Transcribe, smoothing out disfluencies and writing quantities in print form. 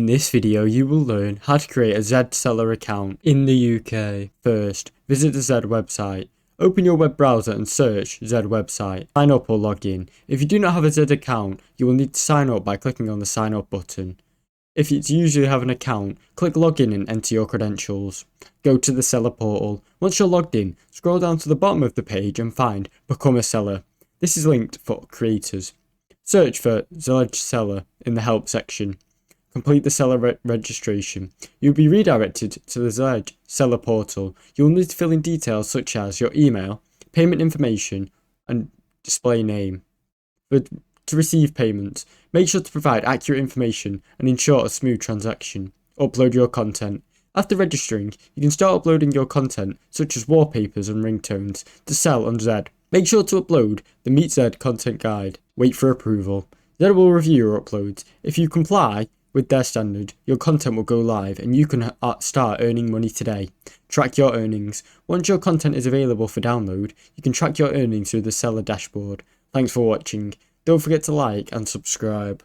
In this video, you will learn how to create a Zedge seller account in the UK. First, visit the Zedge website. Open your web browser and search Zedge website. Sign up or log in. If you do not have a Zedge account, you will need to sign up by clicking on the sign up button. If you usually have an account, click login and enter your credentials. Go to the seller portal. Once you're logged in, scroll down to the bottom of the page and find Become a Seller. This is linked for creators. Search for Zedge Seller in the help section. Complete the seller registration. You'll be redirected to the Zedge seller portal. You will need to fill in details such as your email, payment information, and display name. To receive payments, make sure to provide accurate information and ensure a smooth transaction. Upload your content. After registering, you can start uploading your content such as wallpapers and ringtones to sell on Zedge. Make sure to upload the Meet Zedge content guide. Wait for approval. Zedge will review your uploads. If you comply with their standard, your content will go live and you can start earning money today. Track your earnings. Once your content is available for download, you can track your earnings through the seller dashboard. Thanks for watching. Don't forget to like and subscribe.